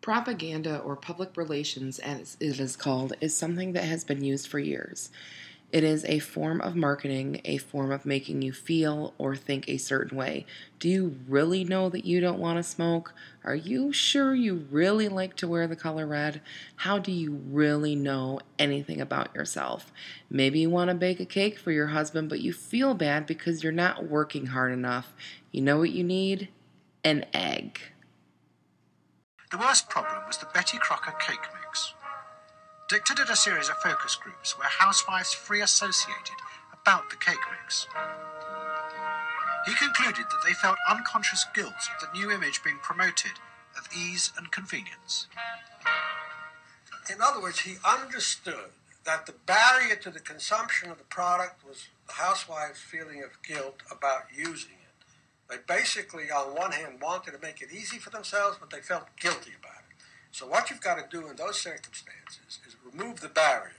Propaganda, or public relations as it is called, is something that has been used for years. It is a form of marketing, a form of making you feel or think a certain way. Do you really know that you don't want to smoke? Are you sure you really like to wear the color red? How do you really know anything about yourself? Maybe you want to bake a cake for your husband, but you feel bad because you're not working hard enough. You know what you need? An egg. The worst problem was the Betty Crocker cake mix. Dicta did a series of focus groups where housewives free associated about the cake mix. He concluded that they felt unconscious guilt at the new image being promoted of ease and convenience. In other words, he understood that the barrier to the consumption of the product was the housewives' feeling of guilt about using it. They basically, on one hand, wanted to make it easy for themselves, but they felt guilty about it. So what you've got to do in those circumstances is remove the barrier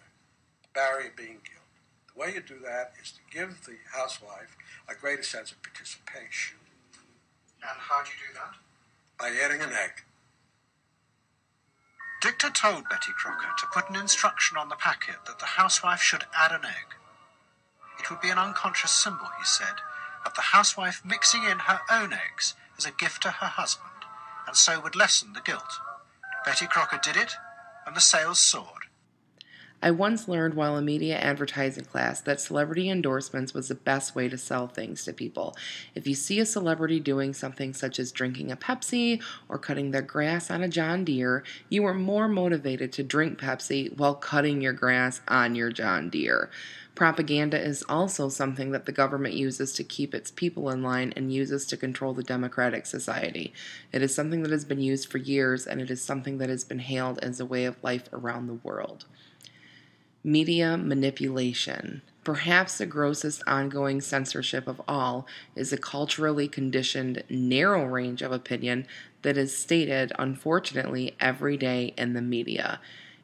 being guilt. The way you do that is to give the housewife a greater sense of participation. And how do you do that? By adding an egg. Dicta told Betty Crocker to put an instruction on the packet that the housewife should add an egg. It would be an unconscious symbol, he said, of the housewife mixing in her own eggs as a gift to her husband, and so would lessen the guilt. Betty Crocker did it, and the sales soared. I once learned while in media advertising class that celebrity endorsements was the best way to sell things to people. If you see a celebrity doing something such as drinking a Pepsi or cutting their grass on a John Deere, you are more motivated to drink Pepsi while cutting your grass on your John Deere. Propaganda is also something that the government uses to keep its people in line and uses to control the democratic society. It is something that has been used for years, and it is something that has been hailed as a way of life around the world. Media manipulation. Perhaps the grossest ongoing censorship of all is a culturally conditioned, narrow range of opinion that is stated, unfortunately, every day in the media.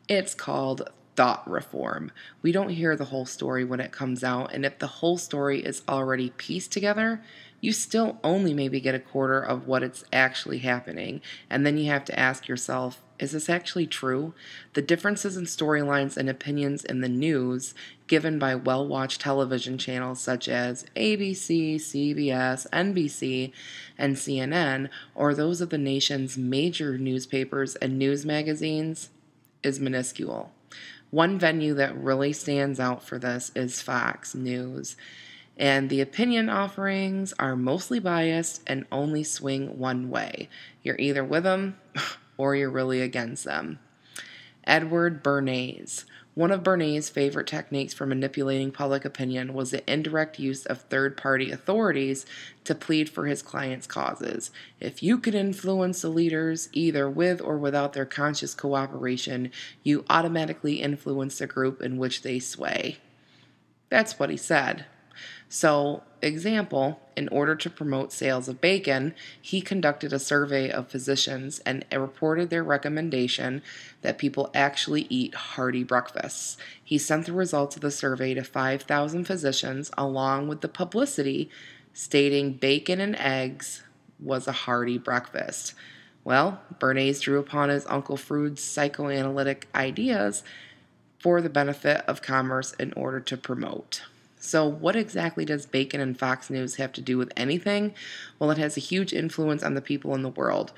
It's called thought reform. We don't hear the whole story when it comes out, and if the whole story is already pieced together, you still only maybe get a quarter of what it's actually happening, and then you have to ask yourself, is this actually true? The differences in storylines and opinions in the news given by well-watched television channels such as ABC, CBS, NBC, and CNN, or those of the nation's major newspapers and news magazines, is minuscule. One venue that really stands out for this is Fox News, and the opinion offerings are mostly biased and only swing one way. You're either with them or you're really against them. Edward Bernays. One of Bernays' favorite techniques for manipulating public opinion was the indirect use of third-party authorities to plead for his clients' causes. If you could influence the leaders, either with or without their conscious cooperation, you automatically influence the group in which they sway. That's what he said. So, example, in order to promote sales of bacon, he conducted a survey of physicians and reported their recommendation that people actually eat hearty breakfasts. He sent the results of the survey to 5,000 physicians along with the publicity stating bacon and eggs was a hearty breakfast. Well, Bernays drew upon his Uncle Freud's psychoanalytic ideas for the benefit of commerce in order to promote. So what exactly does bacon and Fox News have to do with anything? Well, it has a huge influence on the people in the world.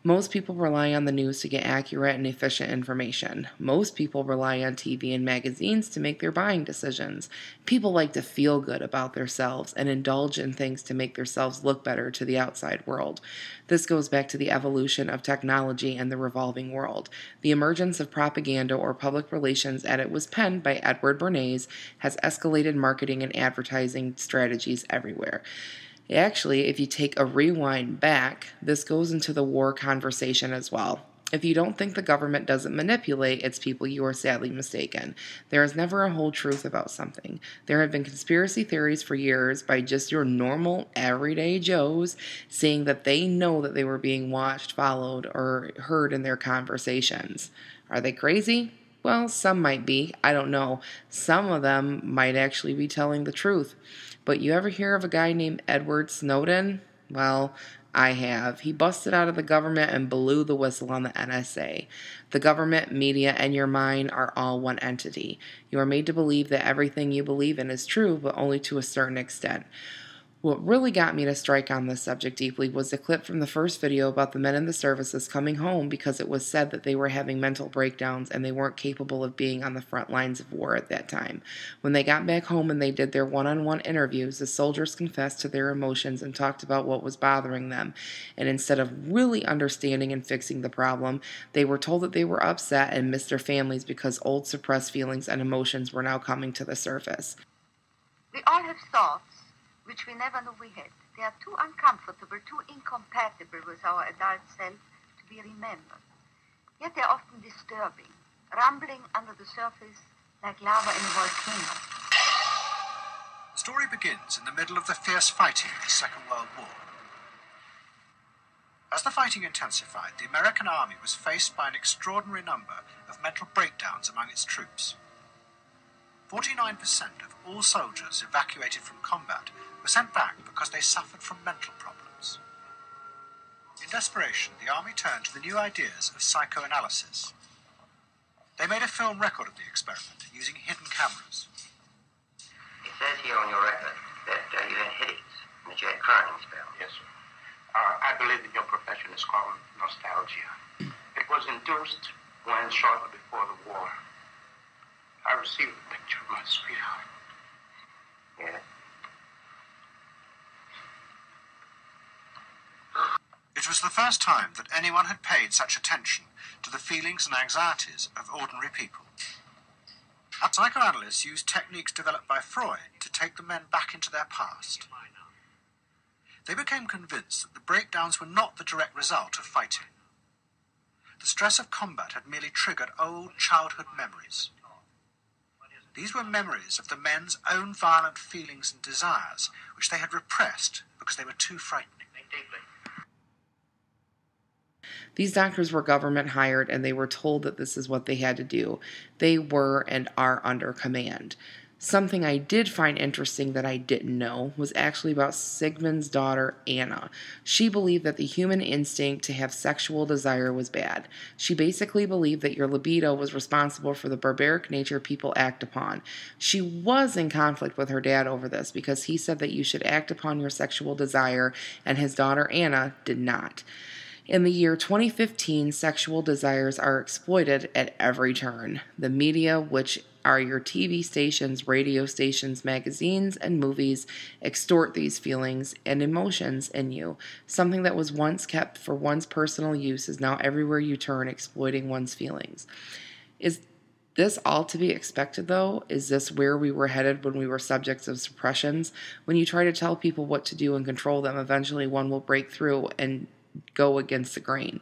Most people rely on the news to get accurate and efficient information. Most people rely on TV and magazines to make their buying decisions. People like to feel good about themselves and indulge in things to make themselves look better to the outside world. This goes back to the evolution of technology and the revolving world. The emergence of propaganda or public relations as it was penned by Edward Bernays has escalated marketing and advertising strategies everywhere. Actually, if you take a rewind back, this goes into the war conversation as well. If you don't think the government doesn't manipulate its people, you are sadly mistaken. There is never a whole truth about something. There have been conspiracy theories for years by just your normal, everyday Joes saying that they know that they were being watched, followed, or heard in their conversations. Are they crazy? Well, some might be. I don't know. Some of them might actually be telling the truth. But you ever hear of a guy named Edward Snowden? Well, I have. He busted out of the government and blew the whistle on the NSA. The government, media, and your mind are all one entity. You are made to believe that everything you believe in is true, but only to a certain extent. What really got me to strike on this subject deeply was the clip from the first video about the men in the services coming home because it was said that they were having mental breakdowns and they weren't capable of being on the front lines of war at that time. When they got back home and they did their one-on-one interviews, the soldiers confessed to their emotions and talked about what was bothering them. And instead of really understanding and fixing the problem, they were told that they were upset and missed their families because old suppressed feelings and emotions were now coming to the surface. We all have thoughts which we never knew we had. They are too uncomfortable, too incompatible with our adult self to be remembered. Yet they are often disturbing, rumbling under the surface like lava in a volcano. The story begins in the middle of the fierce fighting of the Second World War. As the fighting intensified, the American army was faced by an extraordinary number of mental breakdowns among its troops. 49% of all soldiers evacuated from combat were sent back because they suffered from mental problems. In desperation, the army turned to the new ideas of psychoanalysis. They made a film record of the experiment using hidden cameras. It says here on your record that you had headaches and that you had crying spells. Yes, sir. I believe that your profession is called nostalgia. It was induced when, shortly before the war, I received a picture of my sweetheart. Yeah. It was the first time that anyone had paid such attention to the feelings and anxieties of ordinary people. Psychoanalysts used techniques developed by Freud to take the men back into their past. They became convinced that the breakdowns were not the direct result of fighting. The stress of combat had merely triggered old childhood memories. These were memories of the men's own violent feelings and desires, which they had repressed because they were too frightening. These doctors were government hired and they were told that this is what they had to do. They were and are under command. Something I did find interesting that I didn't know was actually about Sigmund's daughter, Anna. She believed that the human instinct to have sexual desire was bad. She basically believed that your libido was responsible for the barbaric nature people act upon. She was in conflict with her dad over this because he said that you should act upon your sexual desire, and his daughter, Anna, did not. In the year 2015, sexual desires are exploited at every turn. The media, which are your TV stations, radio stations, magazines, and movies, extort these feelings and emotions in you. Something that was once kept for one's personal use is now everywhere you turn, exploiting one's feelings. Is this all to be expected, though? Is this where we were headed when we were subjects of suppressions? When you try to tell people what to do and control them, eventually one will break through and go against the grain.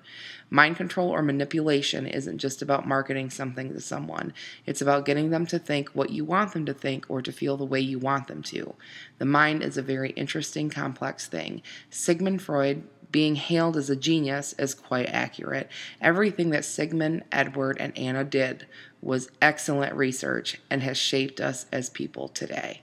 Mind control or manipulation isn't just about marketing something to someone. It's about getting them to think what you want them to think or to feel the way you want them to. The mind is a very interesting, complex thing. Sigmund Freud, being hailed as a genius, is quite accurate. Everything that Sigmund, Edward, and Anna did was excellent research and has shaped us as people today.